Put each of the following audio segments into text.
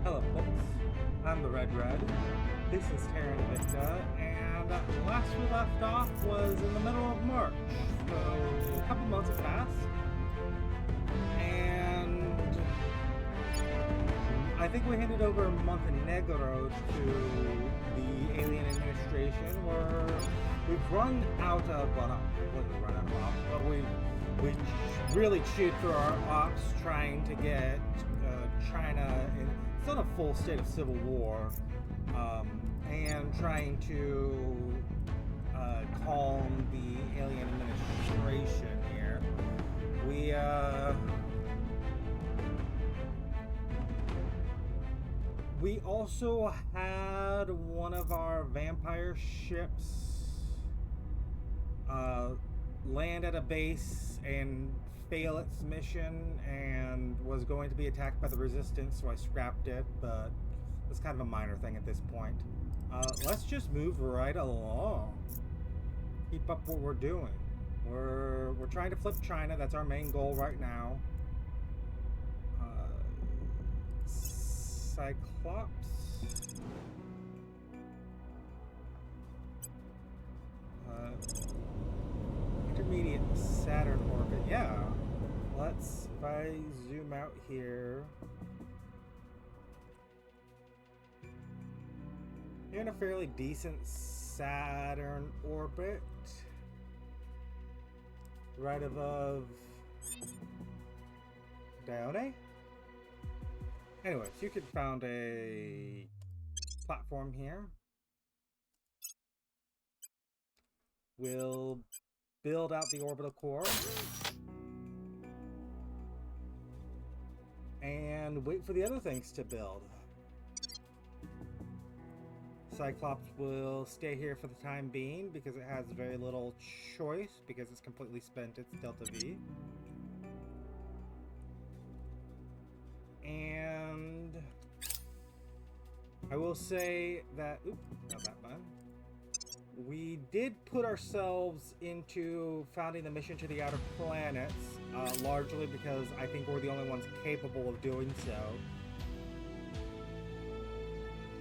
Hello folks, I'm the Red. This is Terra Invicta, and last we left off was in the middle of March, so a couple months have passed, and I think we handed over Montenegro to the alien administration, where we've run out of, well, not completely run out of ops, but we really chewed through our ops trying to get China in still in a full state of civil war, and trying to calm the alien administration here. We also had one of our vampire ships land at a base and fail its mission, and was going to be attacked by the resistance, so I scrapped it, but it's kind of a minor thing at this point. Let's just move right along. Keep up what we're doing. We're trying to flip China. That's our main goal right now. Cyclops. Intermediate Saturn orbit. Yeah. If I zoom out here, you're in a fairly decent Saturn orbit, right above Dione. Anyways, you could found a platform here. We'll build out the orbital core and wait for the other things to build. Cyclops will stay here for the time being because it has very little choice, because it's completely spent its Delta V. And I will say that, oops, not that button. We did put ourselves into founding the mission to the outer planets, largely because I think we're the only ones capable of doing so.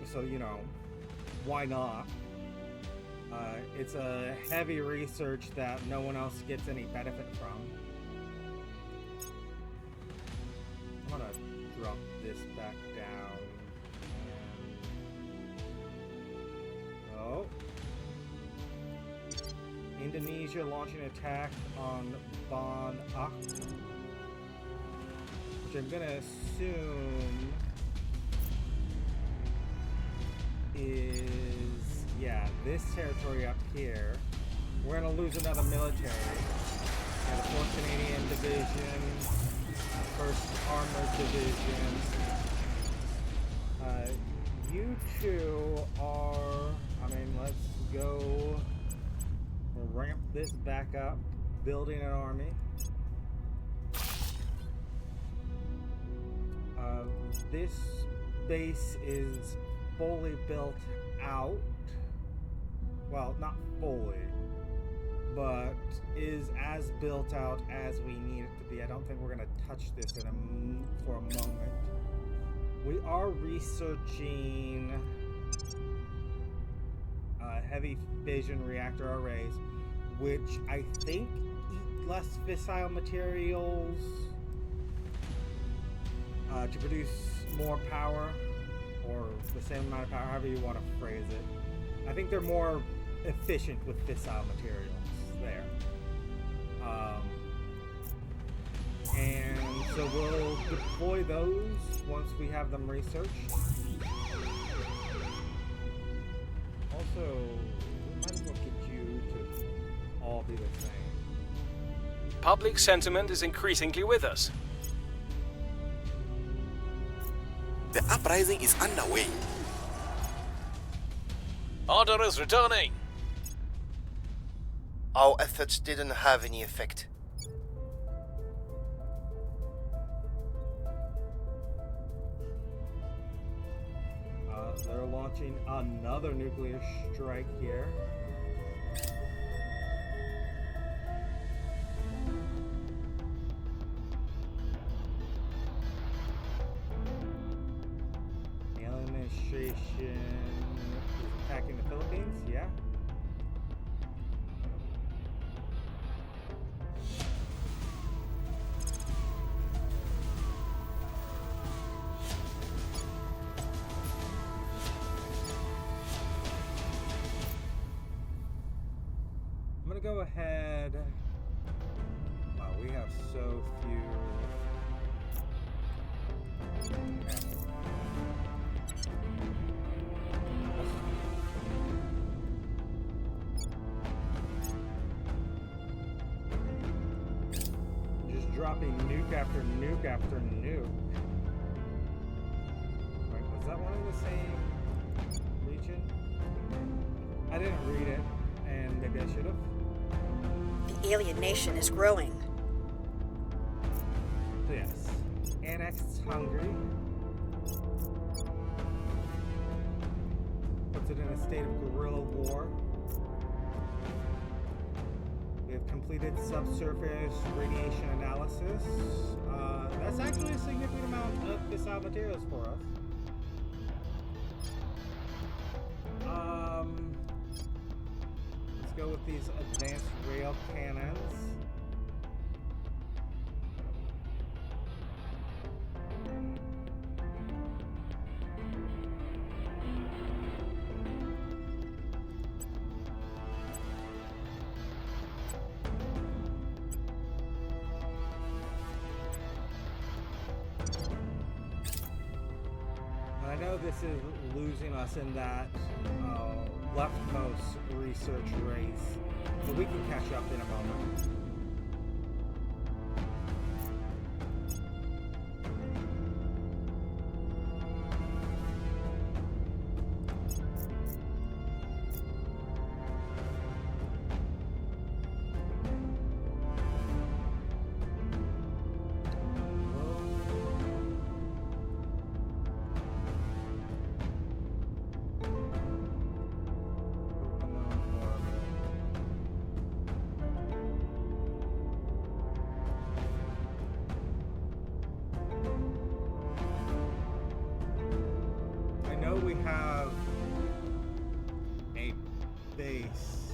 So, you know, why not? It's a heavy research that no one else gets any benefit from. I'm gonna drop this back down. Oh. Indonesia launching an attack on Bon Ak, which I'm gonna assume is, yeah, this territory up here. We're gonna lose another military. Got a 4th Canadian Division, 1st Armored Division. You two are, let's go ramp this back up, building an army. This base is fully built out. Well, not fully, but is as built out as we need it to be. I don't think we're going to touch this for a moment. We are researching heavy fission reactor arrays, which I think eat less fissile materials to produce more power, or the same amount of power, however you want to phrase it. I think they're more efficient with fissile materials there. And so we'll deploy those once we have them researched. Also, we might as well get you to all be the same. Public sentiment is increasingly with us. The uprising is underway. Order is returning. Our efforts didn't have any effect. They're launching another nuclear strike here. administration is attacking the Philippines, yeah. I'm gonna go ahead. Wow, we have so few. Just dropping nuke after nuke after nuke. Wait, was that one in the same region? I didn't read it, and maybe I should have. The alien nation is growing. So yes, annexed Hungary. Puts it in a state of guerrilla war. We have completed subsurface radiation analysis. That's actually a significant amount of fissile materials for us. Let's go with these advanced rail cannons. I know this is losing us in that leftmost research race, but we can catch up in a moment. We have a base.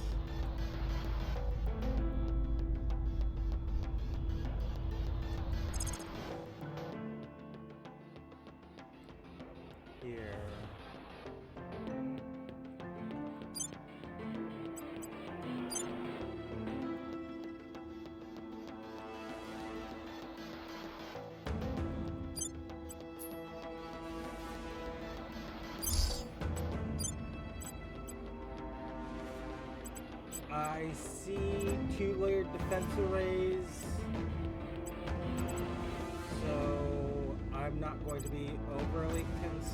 Here. I see two-layered defense arrays, so I'm not going to be overly concerned.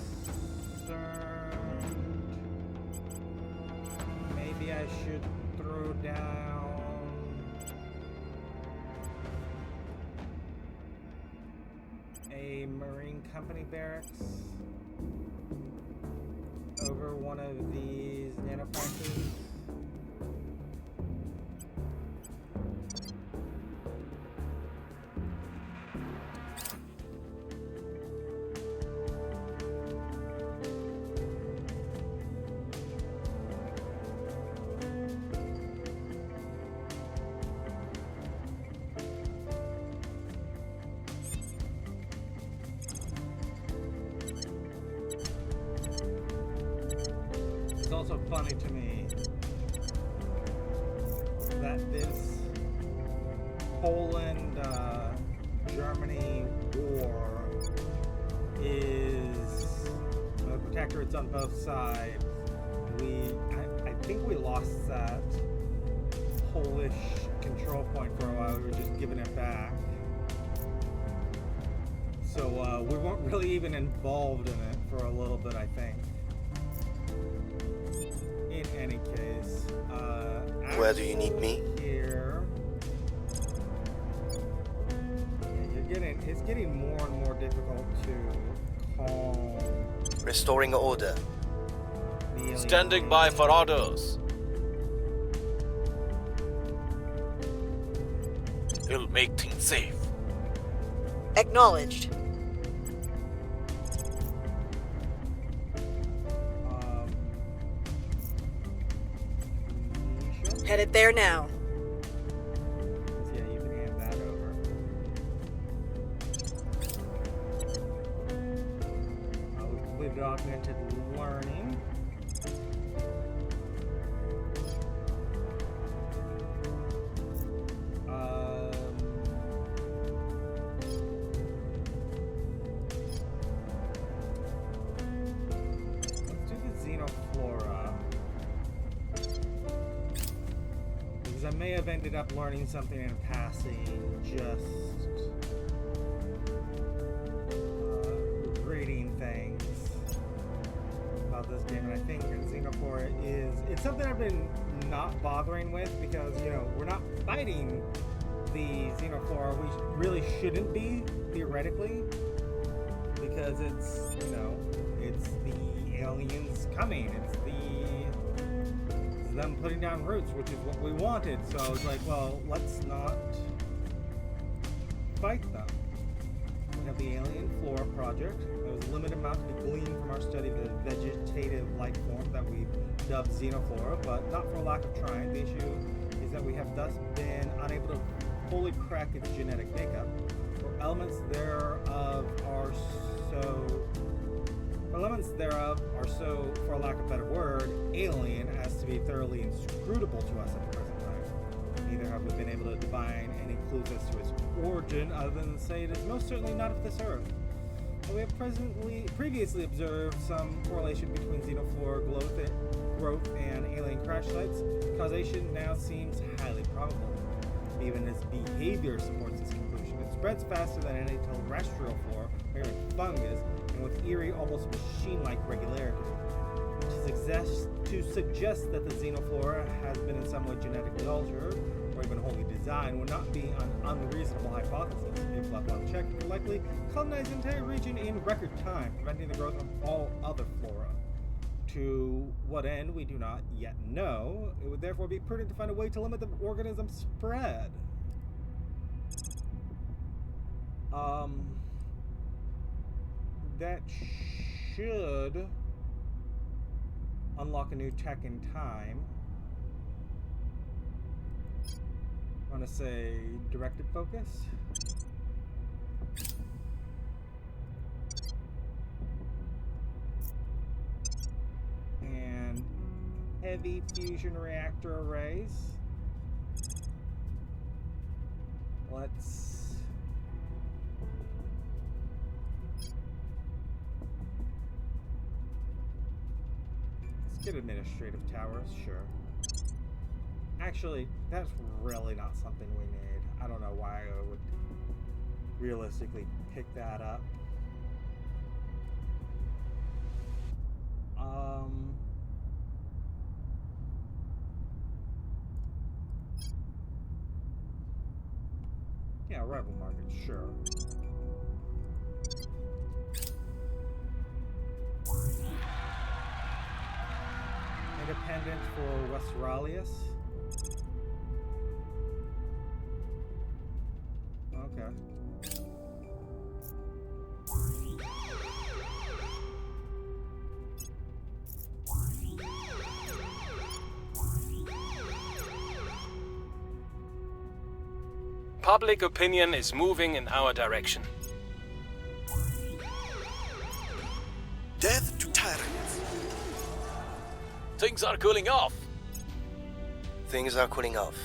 Maybe I should throw down a Marine Company barracks over one of these nanofactories. It's also funny to me that this Poland-Germany war is the protectorates on both sides. I think we lost that Polish control point for a while. We were just giving it back. So we weren't really even involved in it for a little bit, I think. In any case, Where do you need me? Here, yeah, it's getting more and more difficult to calm. Restoring order. The alien Standing by for orders. We'll make things safe. Acknowledged. Headed there now. So yeah, you can hand that over. We completed augmented learning. Let's do the Xenoflora. Because I may have ended up learning something in passing, just reading things about this game, and I think Xenoflora it's something I've been not bothering with because, you know, we're not fighting the Xenoflora. We really shouldn't be, theoretically, because it's, you know, it's the aliens coming. It's them putting down roots, which is what we wanted. So I was like, well, let's not fight them. We have the Alien Flora Project. There was a limited amount to be gleaned from our study of the vegetative life form that we dubbed Xenoflora, but not for lack of trying. The issue is that we have thus been unable to fully crack its genetic makeup. For elements thereof are so, for lack of a better word, alien as to be thoroughly inscrutable to us at the present time. Neither have we been able to divine any clues as to its origin, other than to say it is most certainly not of this earth. But we have previously observed some correlation between Xenoflora growth and alien crash sites. Causation now seems highly probable. Even its behavior supports this conclusion. It spreads faster than any terrestrial flora, or even fungus, and with eerie, almost machine-like regularity. To suggest that the Xenoflora has been in some way genetically altered, or even wholly designed, would not be an unreasonable hypothesis. If left unchecked, it could likely colonize the entire region in record time, preventing the growth of all other flora. To what end, we do not yet know. It would therefore be prudent to find a way to limit the organism's spread. That should unlock a new tech in time. I want to say directed focus. And heavy fusion reactor arrays. Let's get administrative towers, sure. Actually, that's really not something we need. I don't know why I would realistically pick that up. Yeah, rival market, sure. Independent for Westeralius. Okay. Public opinion is moving in our direction. Death to tyrants. Things are cooling off. Things are cooling off.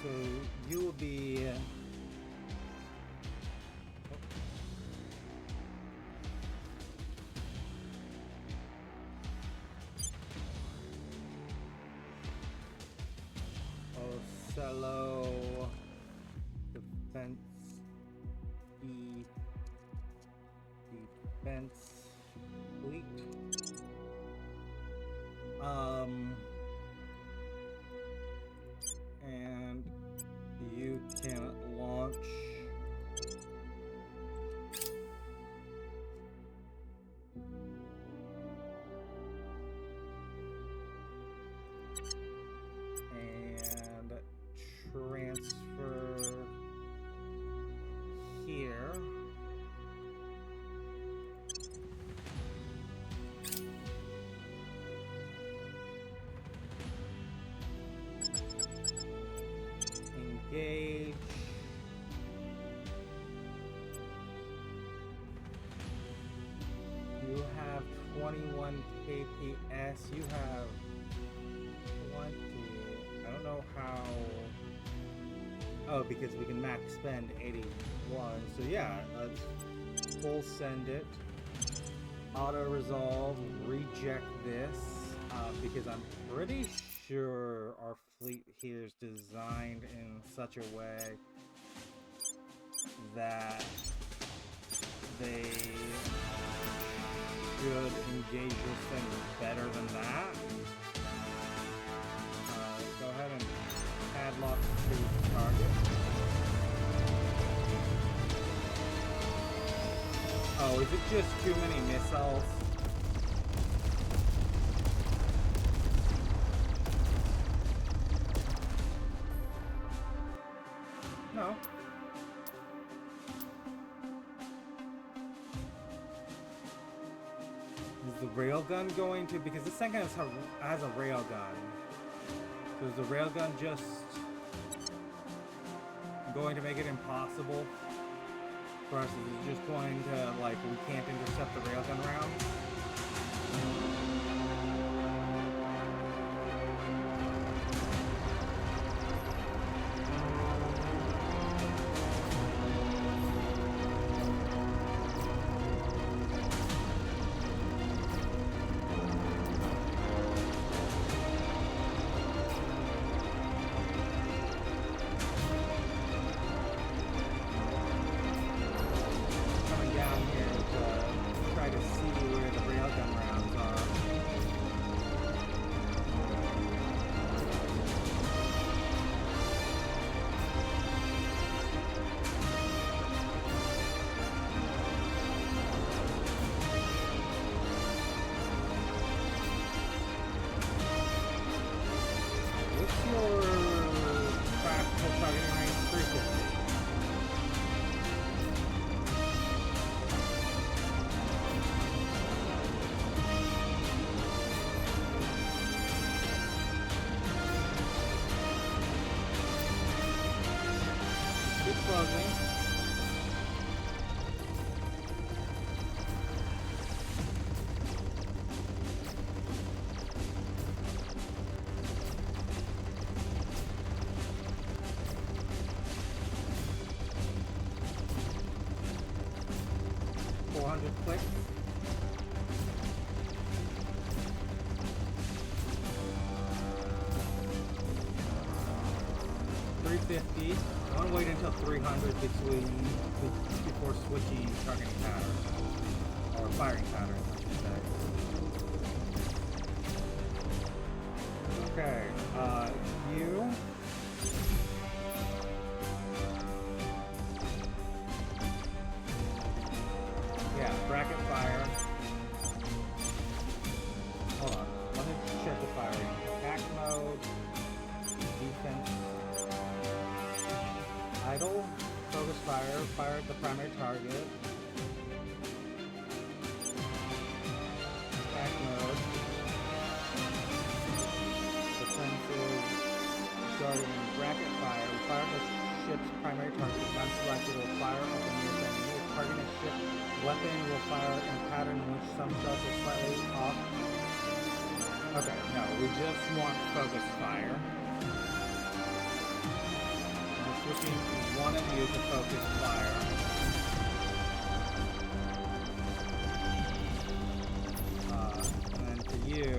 So you will be Ocello defense fleet. And 1 KPS. You have 20. I don't know how. Oh, because we can max spend 81. So yeah, let's full send it. Auto resolve. Reject this because I'm pretty sure our fleet here is designed in such a way that they should engage this thing better than that. Go ahead and padlock to target. Oh, is it just too many missiles? No. Is the railgun going to... Because this thing has a railgun. So is the railgun just going to make it impossible for us? Is it just going to, like, we can't intercept the railgun rounds? Click. 350. I want to wait until 300 before switching targeting patterns. Or firing patterns, I should say. Okay, you. Yeah, bracket fire. Hold on, let me check the firing. Attack mode, defense, idle, focus fire, fire at the primary target. Attack mode, defensive, starting bracket fire, fire at the ship's primary target. When selected, will fire at the nearest enemy. Targeting ship weapon will fire in a pattern in which some shots are slightly off. Okay, no, we just want focus fire. I'm switching one of you to focus fire. And then for you...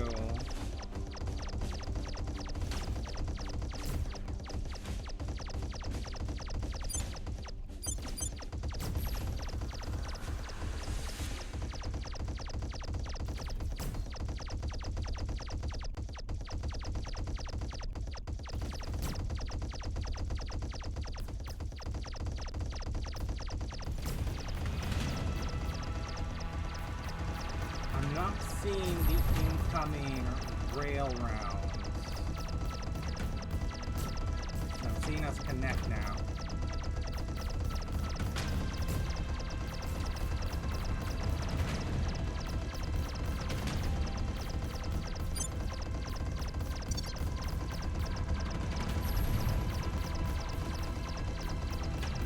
I'm not seeing the incoming rail rounds. I'm seeing us connect now.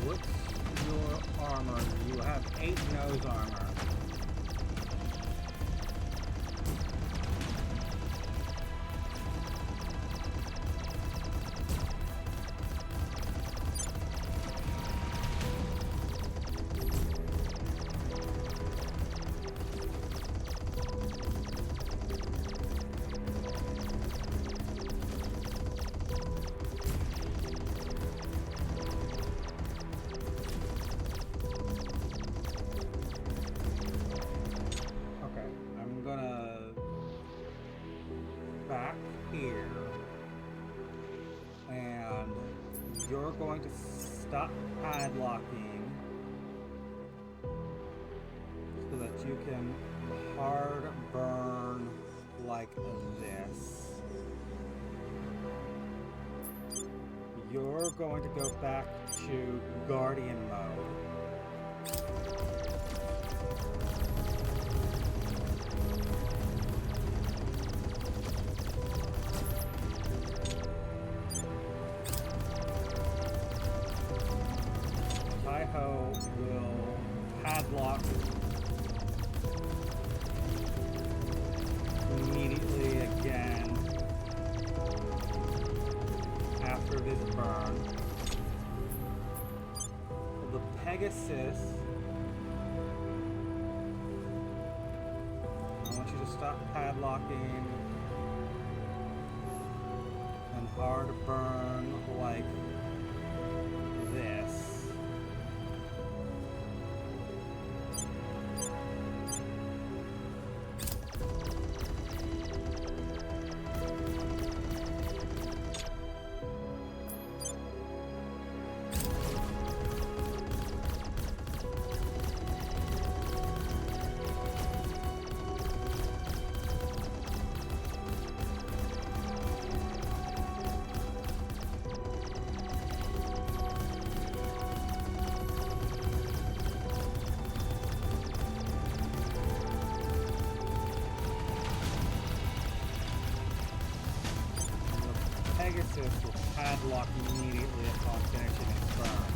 What's your armor? You have 8 nose armor. here. And you're going to stop padlocking so that you can hard burn like this. You're going to go back to Guardian mode. Taiho will padlock immediately again after this burn. The Pegasus, I want you to stop padlocking and hard burn like this. Pegasus will padlock immediately upon finishing its burn.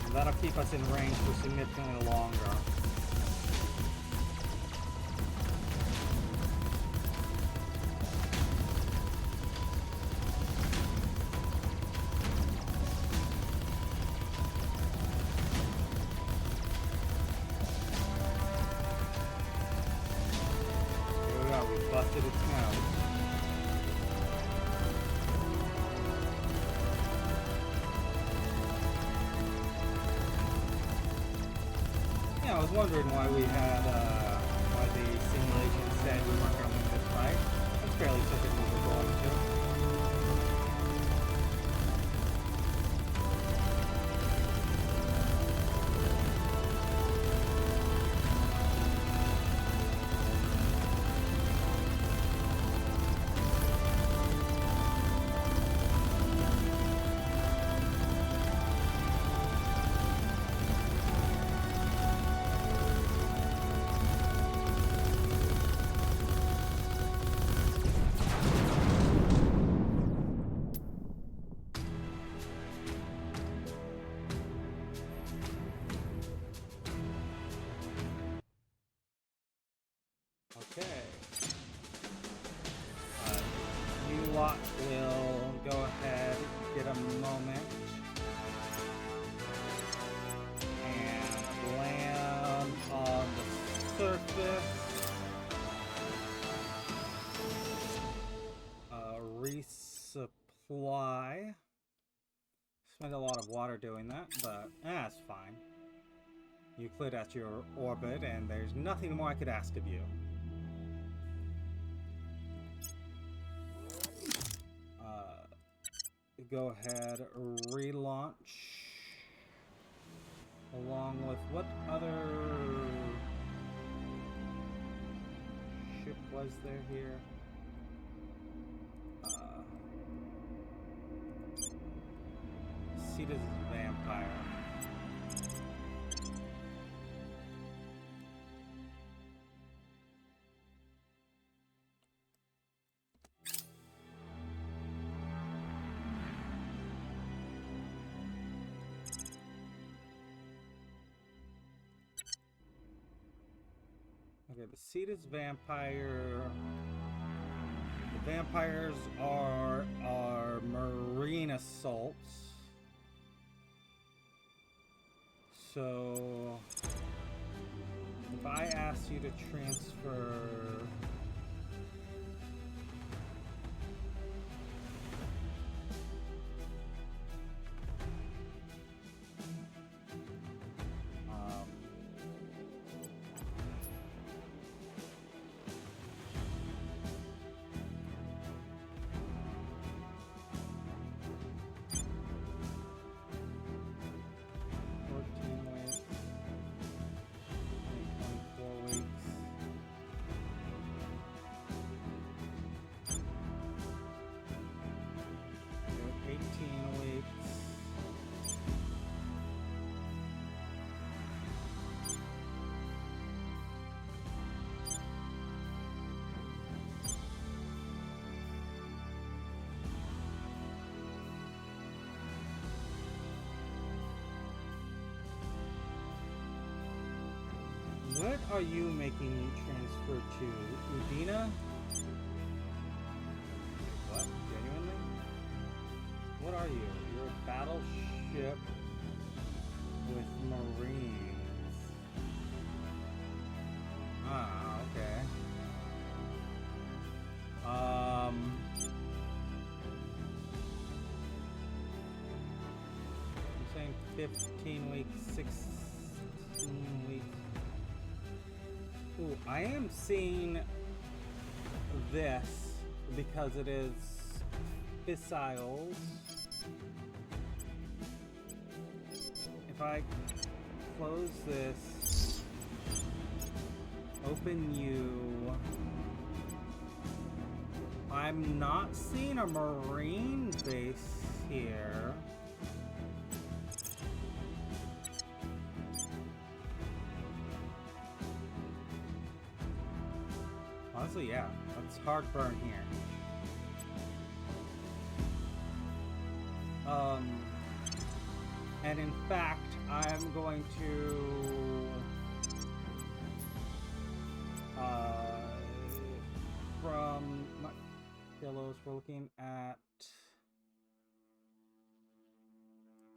And that'll keep us in range for significantly longer. Busted its nose. Yeah, I was wondering why we had, why the simulation said we weren't going to win this fight. That's fairly certain we were going to. Okay. You lot will go ahead, get a moment, and land on the surface. Resupply. Spend a lot of water doing that, but that's fine. You cleared out your orbit, and there's nothing more I could ask of you. Go ahead, relaunch. Along with what other ship was there here? Cetus Vampire. Okay, the Cetus Vampire. The vampires are marine assaults. So if I ask you to transfer are you making you transfer to? Udina? What? Genuinely? What are you? You're a battleship with Marines. Ah, okay. I'm saying 15 weeks, 16 weeks. Ooh, I am seeing this because it is fissiles. If I close this, open you, I'm not seeing a marine base here. Honestly, yeah, that's heartburn here. And in fact, I'm going to from my pillows, we're looking at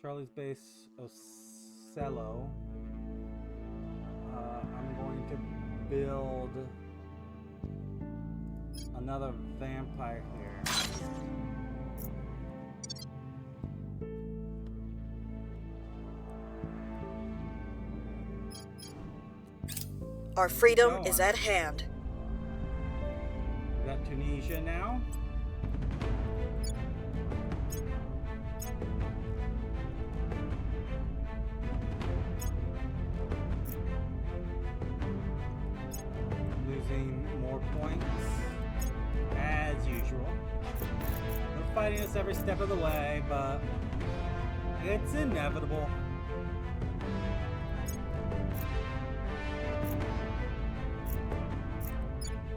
Charlie's base, Ocello. I'm going to build another vampire here. Our freedom is at hand. We got Tunisia now. Losing more points, as usual. They're fighting us every step of the way, but it's inevitable.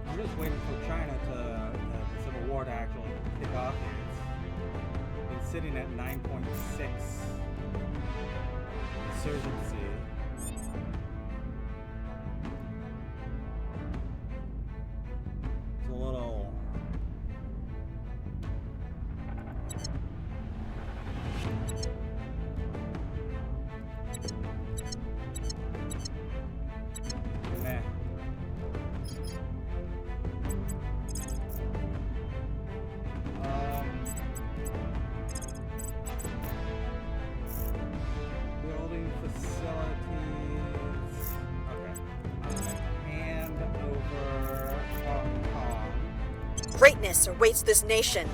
I'm just waiting for China to the Civil War to actually kick off. It's been sitting at 9.6 insurgency. It's a little meh. Building facilities. Okay. Hand over Hong Kong. Greatness awaits this nation.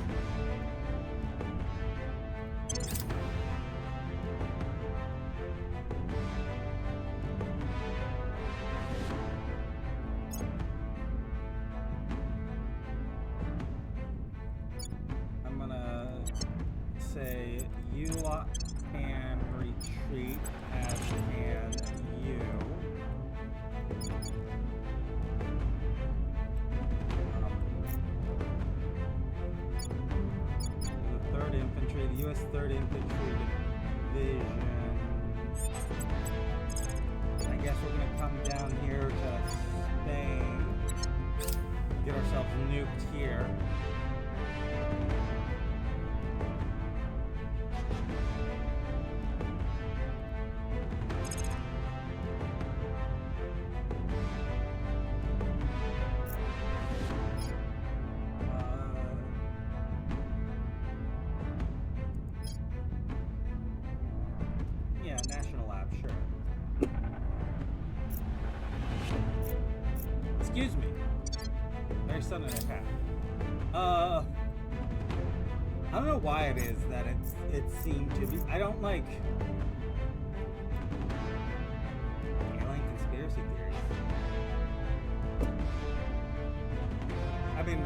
I'm gonna say you lot can retreat, as can you. The 3rd Infantry, the U.S. 3rd Infantry Division. I guess we're gonna come down here to Spain, get ourselves nuked here. Yeah, National Lab, sure. Excuse me. Very sudden attack. I don't know why it is that it seemed to be. I don't like alien conspiracy theories. I mean,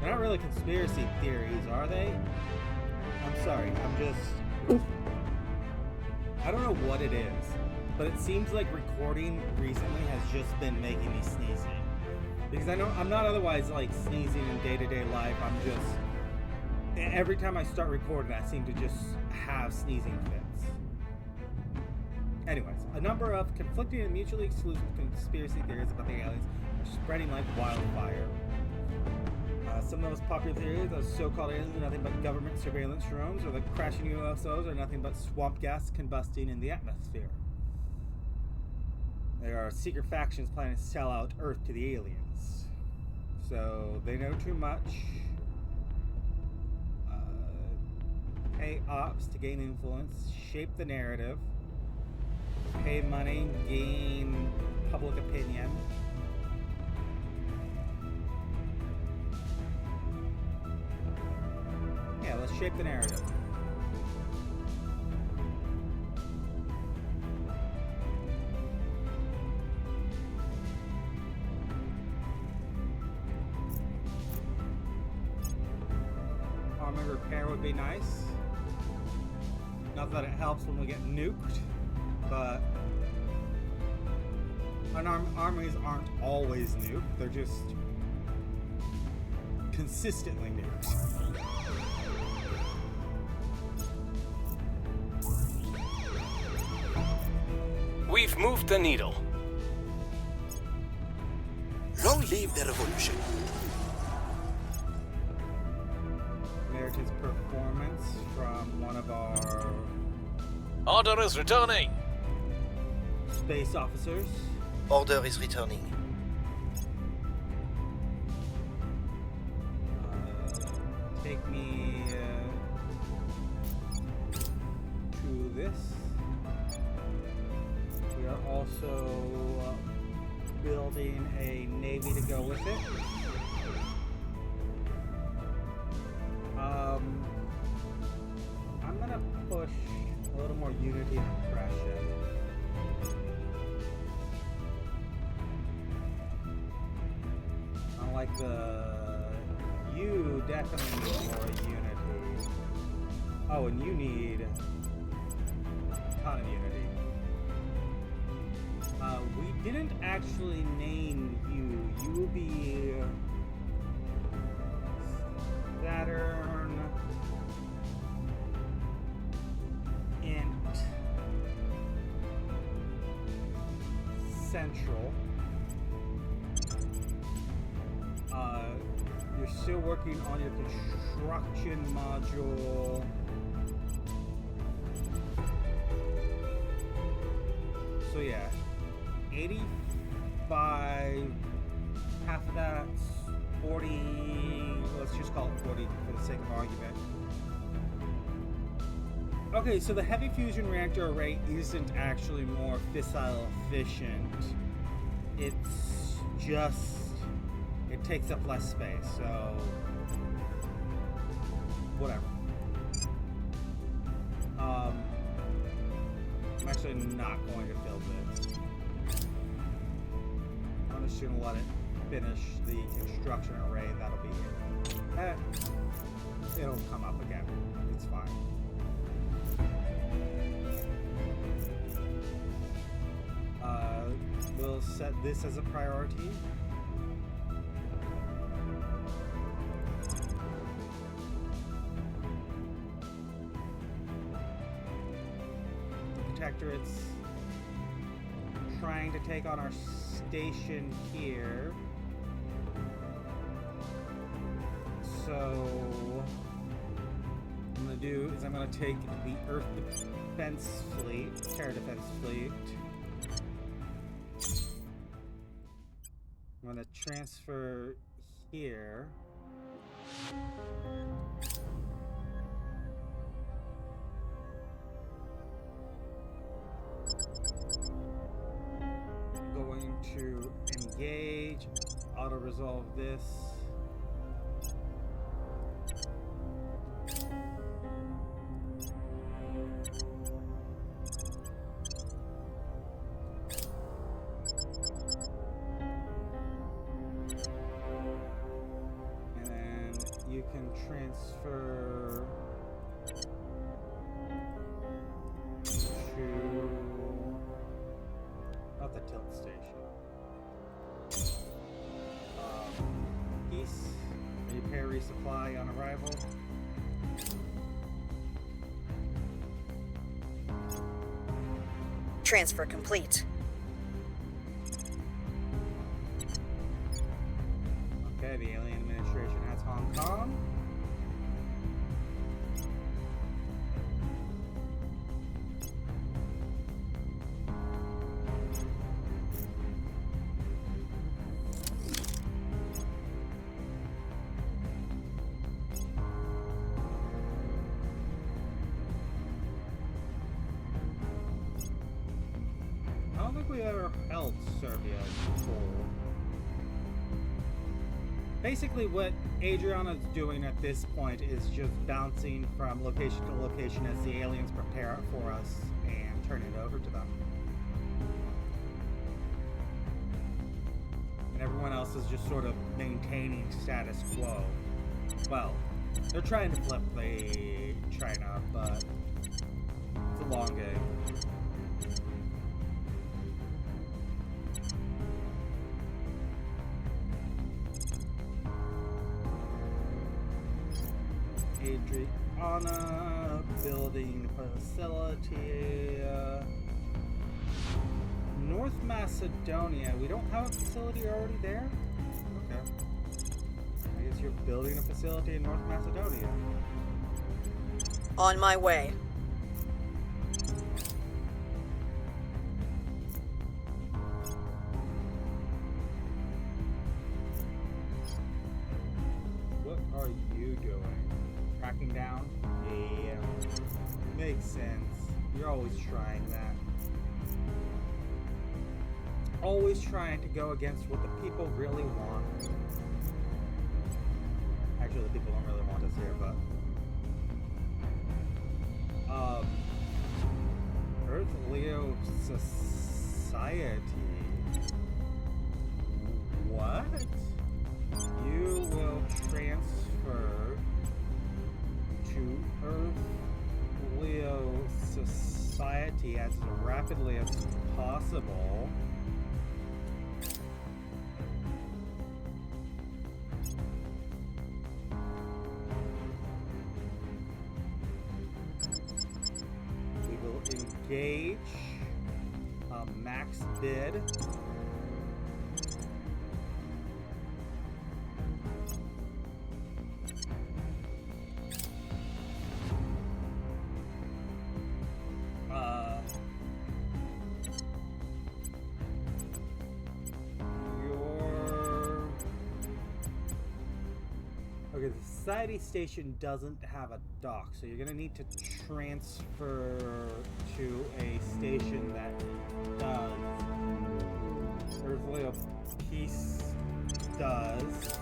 they're not really conspiracy theories, are they? I'm sorry. I'm just. I don't know what it is, but it seems like recording recently has just been making me sneezy. Because I know I'm not otherwise like sneezing in day-to-day life. I'm just, every time I start recording, I seem to just have sneezing fits. Anyways, a number of conflicting and mutually exclusive conspiracy theories about the aliens are spreading like wildfire. Some of the most popular theories of so-called aliens are nothing but government surveillance drones, or the crashing UFOs are nothing but swamp gas combusting in the atmosphere. There are secret factions planning to sell out Earth to the aliens. So they know too much. Pay ops to gain influence, shape the narrative, pay money, gain public opinion. Yeah, let's shape the narrative. Armor repair would be nice. Not that it helps when we get nuked, but unarmed armies aren't always nuked. They're just consistently nuked. We've moved the needle. Long live the revolution. Narrative's performance from one of our Order is returning. space officers. Order is returning. Take me to this. We are also building a navy to go with it. I'm gonna push a little more unity and oppression. Unlike you definitely need more unity. Oh, and you need a ton of unity. We didn't actually name you. You will be Saturn Int Central. You're still working on your construction module. So yeah, 85, half of that's 40, let's just call it 40 for the sake of argument. Okay, so the heavy fusion reactor array isn't actually more fissile efficient. It's just, it takes up less space, so whatever. I'm actually not going to build this. I'm just gonna let it finish the construction array. That'll be it. It'll come up again. It's fine. We'll set this as a priority. Protectorate's trying to take on our station here. So what I'm gonna do is I'm gonna take the Earth Defense Fleet, Terra Defense Fleet. I'm gonna transfer here. Going to engage, auto-resolve this. And then you can transfer to not the tilt station. Peace. Repair, resupply on arrival. Transfer complete. Okay, the alien administration has Hong Kong. I don't think we ever held Serbia before. Basically, what Adriana's doing at this point is just bouncing from location to location as the aliens prepare it for us and turn it over to them. And everyone else is just sort of maintaining status quo. Well, they're trying to flip the China, but it's a long game. Adriana building facility. North Macedonia. We don't have a facility already there? Okay. I guess you're building a facility in North Macedonia. On my way. What are you doing? Tracking down? Yeah. Makes sense. You're always trying that. Always trying to go against what the people really want. Actually, the people don't really want us here, but... Earth Leo Society. What? You will transfer to Earth Leo Society as rapidly as possible. We will engage max bid. Okay, the Society Station doesn't have a dock, so you're gonna need to transfer to a station that does. Earthly Peace does.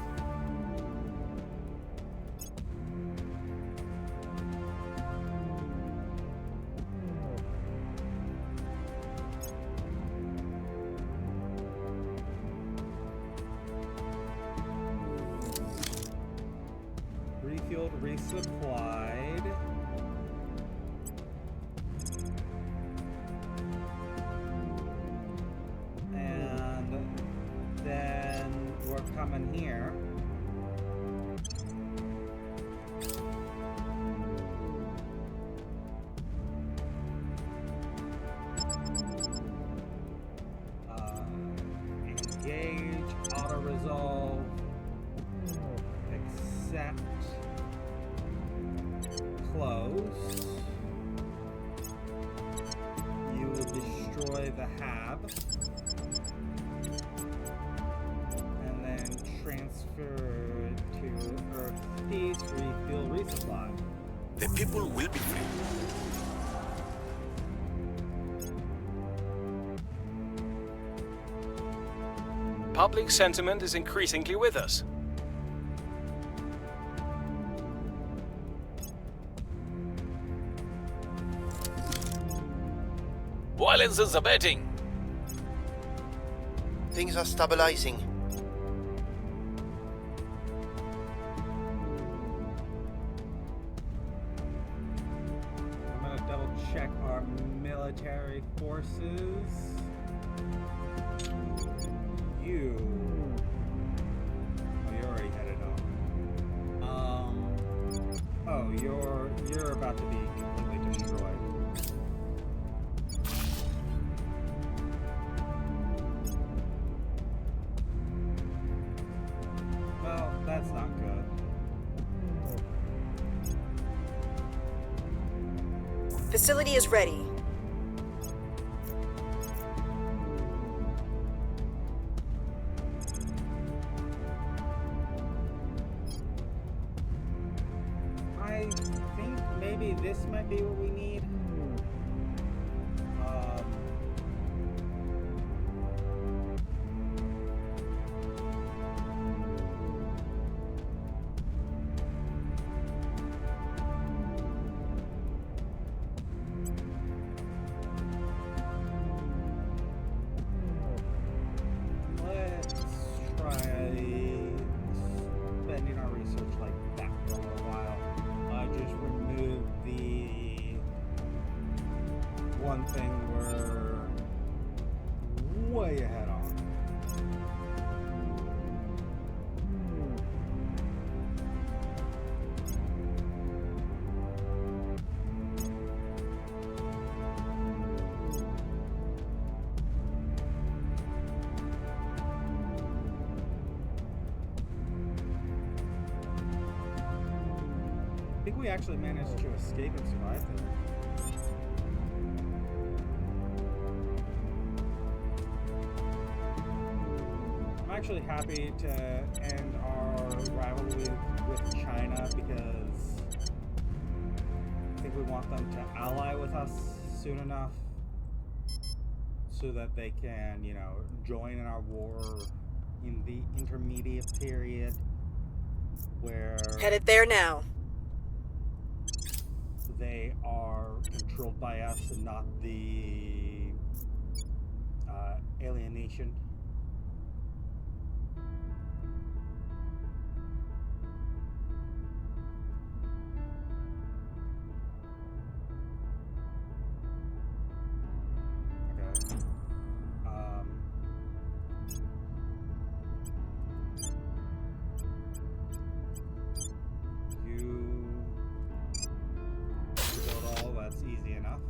Refueled, resupplied. And then we're coming here. Engage, auto-resolve, accept. Close. You will destroy the hab. And then transfer to Earth Peace, refuel, resupply. The people will be free. Public sentiment is increasingly with us. Violence is abating. Things are stabilizing. I'm gonna double check our military forces. You. Oh, you're already headed home. Oh, you're about to be completely destroyed. Facility is ready. I think maybe this might be what we need. Let's try spending our research like that for a little while. Just remove the one thing we're way ahead on. I think we actually managed to escape and survive there. I'm actually happy to end our rivalry with China because I think we want them to ally with us soon enough so that they can, you know, join in our war in the intermediate period where Headed there now. they are controlled by us and not the alien nation. Okay. You build all, that's easy enough.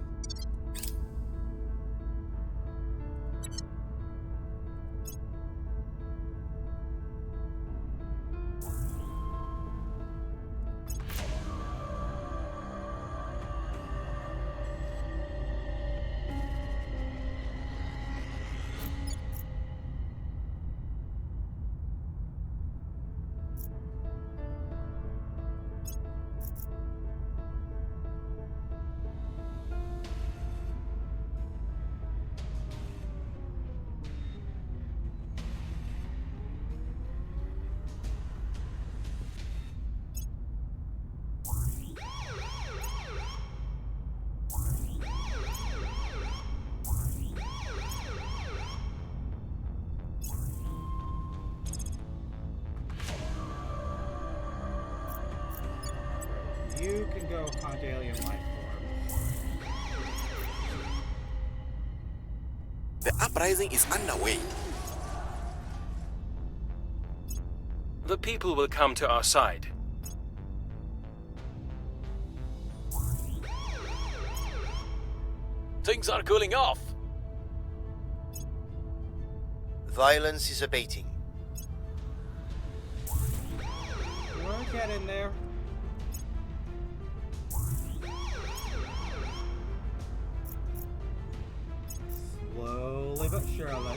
You can go hunt alien life forms. The uprising is underway. The people will come to our side. Things are cooling off. Violence is abating. We'll get in there. Slowly but surely.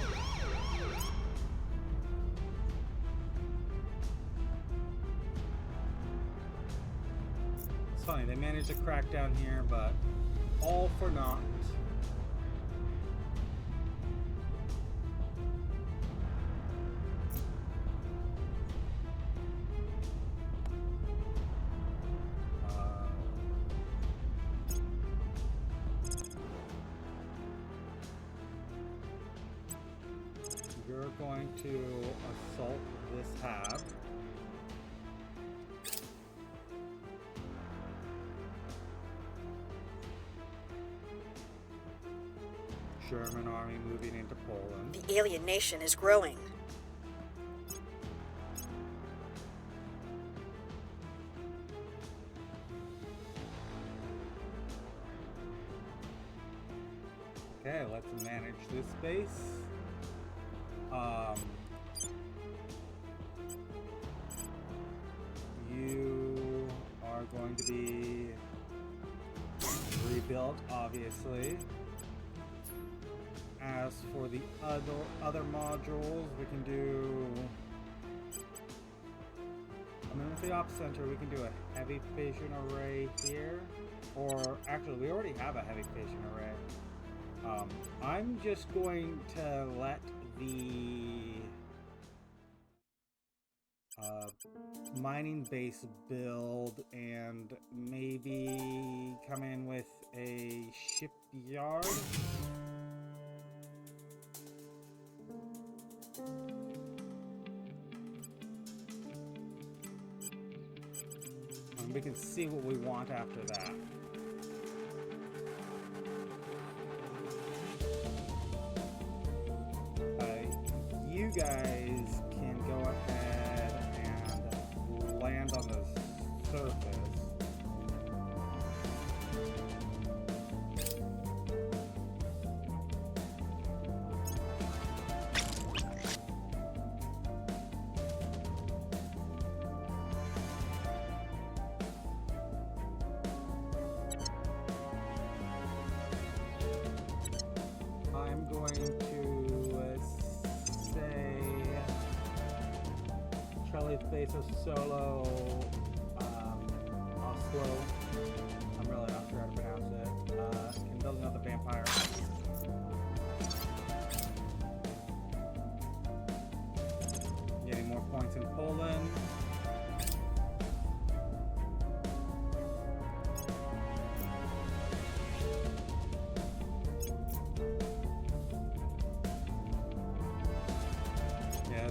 It's funny, they managed to crack down here, but all for naught. You're going to assault this hab. German army moving into Poland. The alien nation is growing. Okay, let's manage this base. You are going to be rebuilt, obviously. As for the other modules, we can do the op center. We can do a heavy fission array here, or actually, we already have a heavy fission array. I'm just going to let the mining base build and maybe come in with a shipyard. And we can see what we want after that. You guys can go ahead and land on the surface. I'm going to say Charlie Faces Solo Oslo. I'm really not sure how to pronounce it. Can build another vampire. Getting more points in Poland.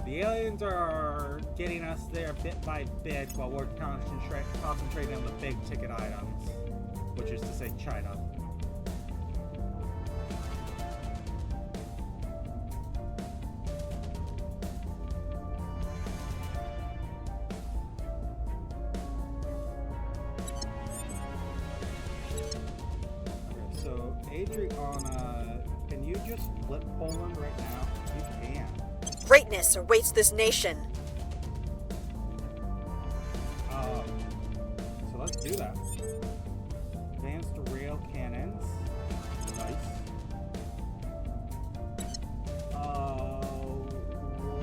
The aliens are getting us there bit by bit while we're concentrating on the big ticket items, which is to say China. Okay, so Adriana, can you just flip Poland right now? You can. Greatness awaits this nation. So let's do that. Advanced rail cannons. Nice.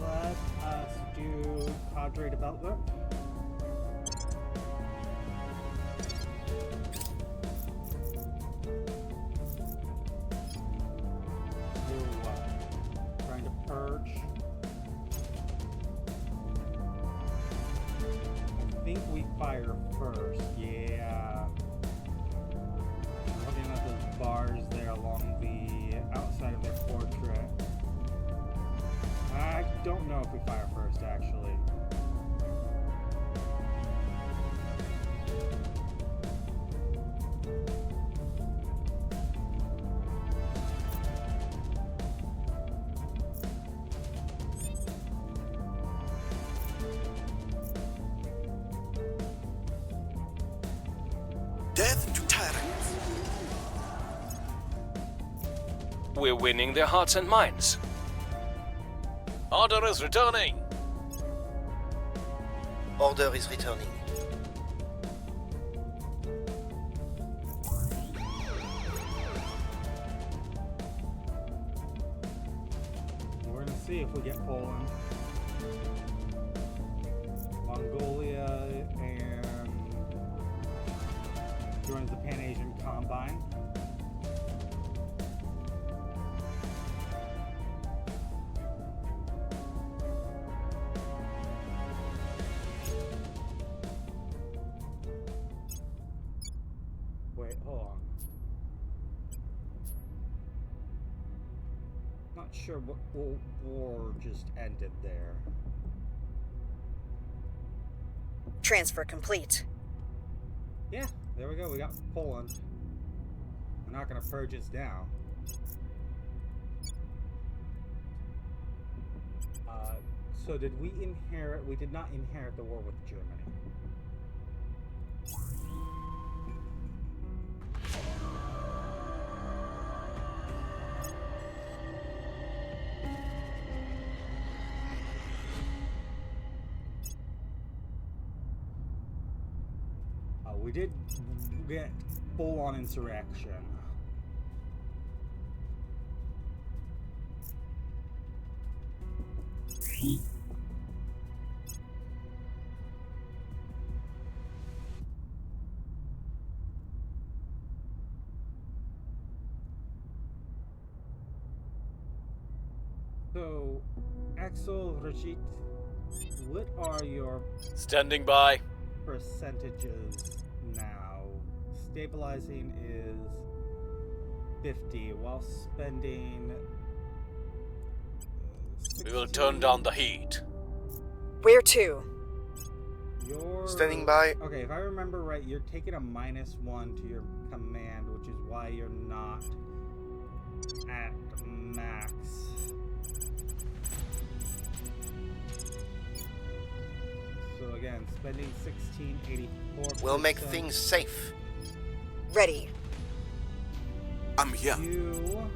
Let us do cadre development. Trying to purge. I think we fire first. Yeah. Looking at those bars there along the outside of their portrait. I don't know if we fire first, actually. Death to tyrants. We're winning their hearts and minds. Order is returning. Order is returning. We're gonna see if we get Poland, Mongolia, and joins the Pan-Asian Combine. Wait, hold on. Not sure what war just ended there. Transfer complete. Yeah, there we go. We got Poland. We're not going to purge us down. So did we inherit? We did not inherit the war with Germany. We we did get full-on insurrection. So, Axel, Rajit, what are your Standing by. percentages now? Stabilizing is 50, while spending. We will turn down the heat. Where to? You're Standing by. Okay, if I remember right, you're taking a -1 to your command, which is why you're not at max. So again, spending 1684. We'll make things safe. Ready. I'm here. You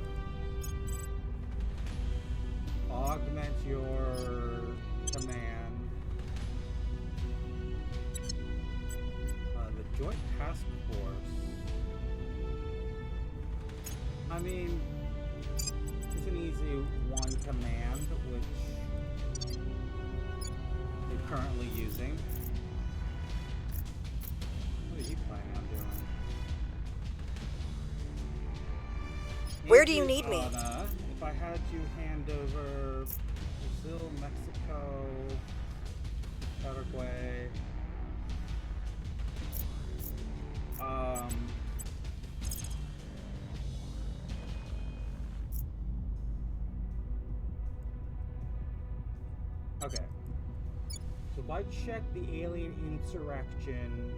augment your command. The Joint Task Force. I mean, it's an easy one command, which you're currently using. What are you planning on doing? Where do you need me? If I had you hand over Brazil, Mexico, Paraguay, okay. So if I check the alien insurrection,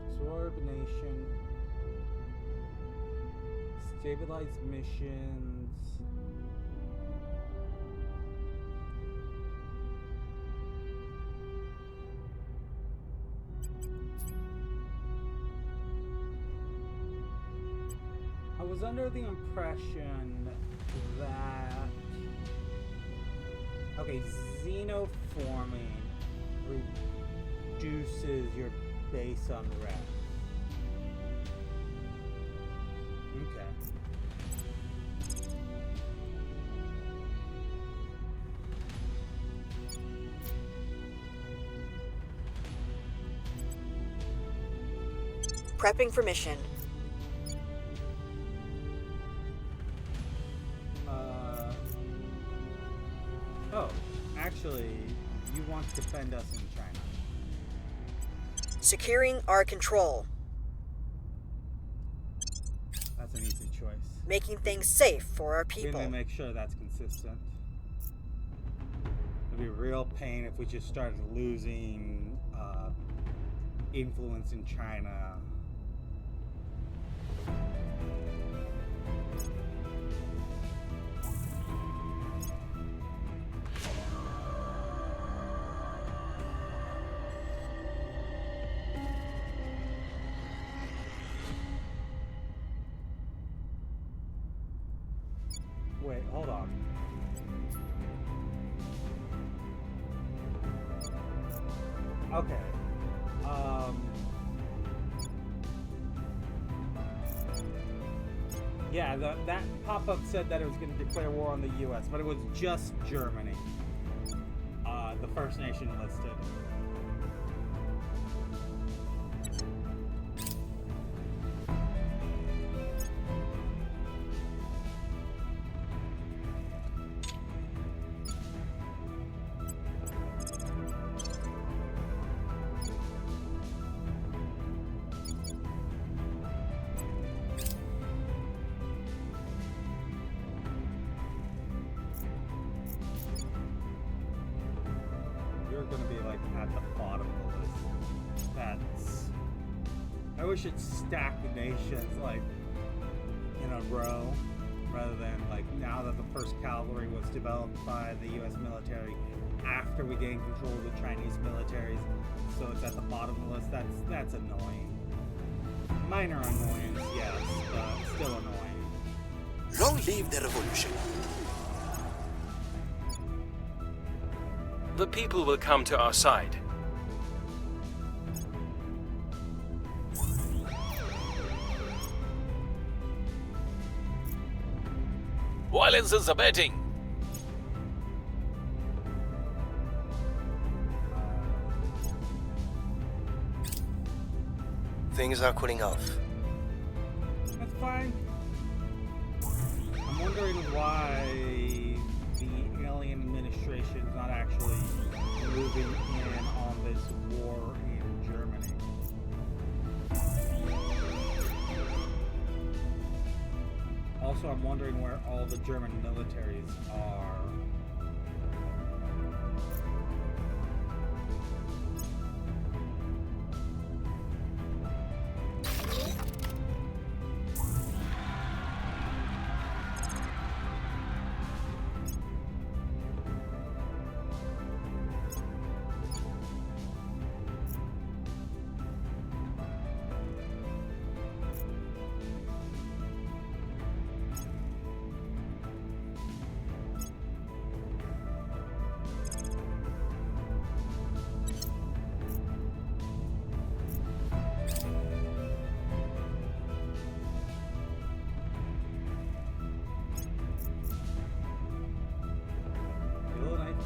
absorb nation, stabilize missions. I was under the impression that xenoforming reduces your base unrest. Okay. Prepping for mission. Oh, actually, you want to defend us in China. Securing our control. That's an easy choice. Making things safe for our We're gonna people. make sure that's consistent. It'd be a real pain if we just started losing influence in China. Wait, hold on. Okay. Yeah, that pop-up said that it was going to declare war on the U.S., but it was just Germany. The first nation listed. You're gonna be like at the bottom of the list. That's. I wish it stacked nations like in a row, rather than like now that the first cavalry was developed by the U.S. military after we gained control of the Chinese militaries, so it's at the bottom of the list. That's annoying. Minor annoyance, yes, but still annoying. Long live the revolution. the people will come to our side. Violence is abating. Things are cooling off. That's fine. I'm wondering why the alien administration is not actually moving in on this war in Germany. Also, I'm wondering where all the German militaries are.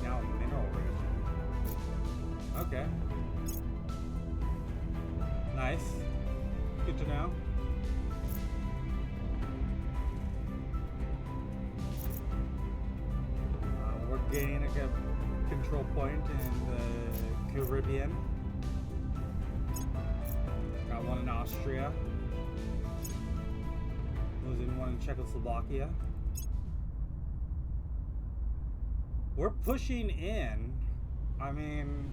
Now mineral region. Okay. Nice. Good to know. We're gaining a control point in the Caribbean. Got one in Austria. Losing one in Czechoslovakia. We're pushing in. I mean,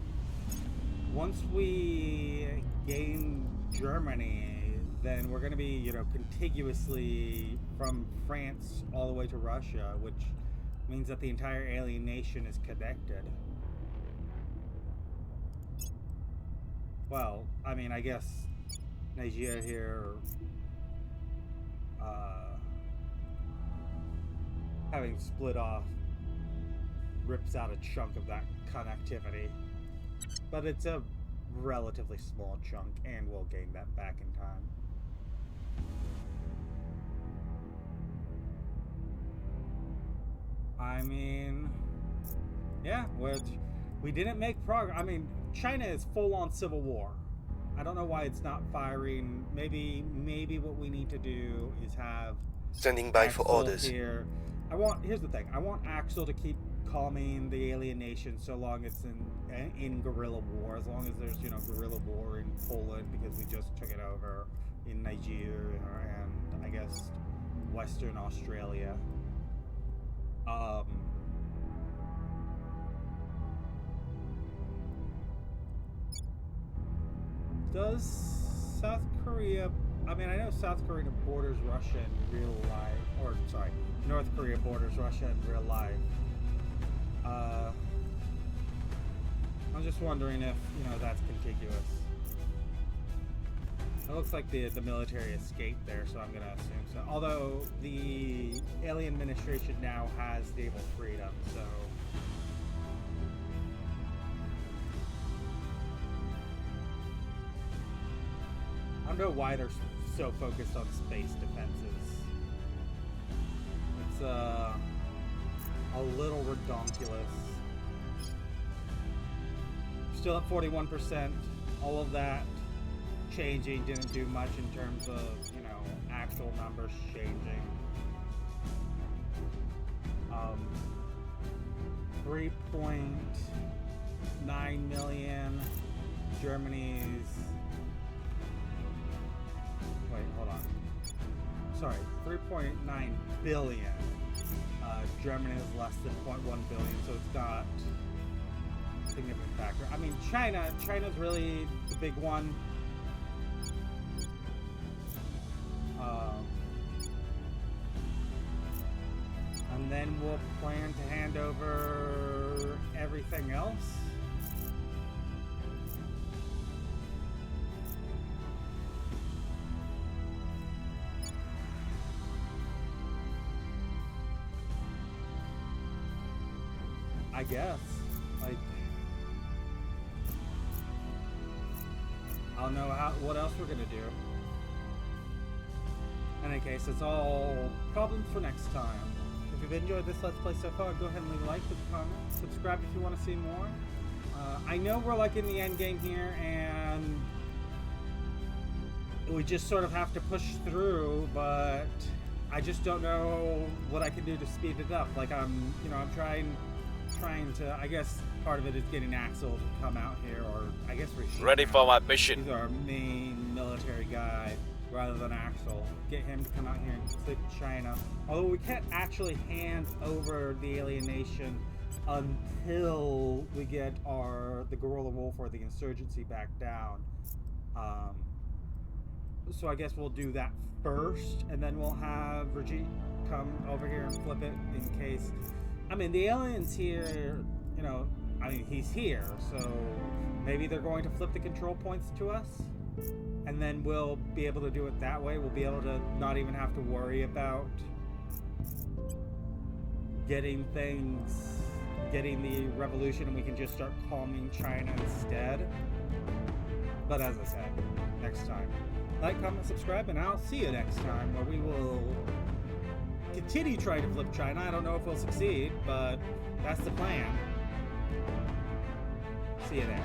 once we gain Germany, then we're going to be, contiguously from France all the way to Russia, which means that the entire alien nation is connected. Well, I mean, I guess Nigeria here, having split off, rips out a chunk of that connectivity, but it's a relatively small chunk, and we'll gain that back in time. I mean, yeah, we didn't make progress. I mean, China is full-on civil war. I don't know why it's not firing. Maybe what we need to do is have Standing by for Axel orders. here. Here's the thing. I want Axel to keep calming the alien nation so long it's in guerrilla war, as long as there's guerrilla war in Poland, because we just took it over, in Nigeria and I guess Western Australia. Does South Korea, I mean, I know South Korea borders Russia in real life, or sorry, North Korea borders Russia in real life. I'm just wondering if, that's contiguous. It looks like the military escaped there, so I'm going to assume so. Although the alien administration now has naval freedom, so... I don't know why they're so focused on space defenses. It's a little redonkulous. Still at 41%. All of that changing didn't do much in terms of, actual numbers changing. 3.9 million. Germany's... Wait, hold on. Sorry, 3.9 billion. Germany is less than 0.1 billion, so it's not a significant factor. I mean, China's really the big one. And then we'll plan to hand over everything else. I guess. Like, I'll know what else we're gonna do. In any case, it's all problems for next time. If you've enjoyed this Let's Play so far, go ahead and leave a like, leave a comment, subscribe if you want to see more. I know we're like in the end game here, and we just sort of have to push through, but I just don't know what I can do to speed it up. Like I'm trying to, I guess part of it is getting Axel to come out here, or I guess Rashid. Ready for my mission. He's our main military guy, rather than Axel. Get him to come out here and flip China. Although we can't actually hand over the alienation until we get the guerrilla wolf or the insurgency back down. So I guess we'll do that first, and then we'll have Rajit come over here and flip it in case. I mean, the aliens here, he's here, so maybe they're going to flip the control points to us, and then we'll be able to do it that way. We'll be able to not even have to worry about getting the revolution, and we can just start calming China instead. But as I said, next time. Like, comment, subscribe, and I'll see you next time, where we will continue trying to flip China. I don't know if we'll succeed, but that's the plan. See you there.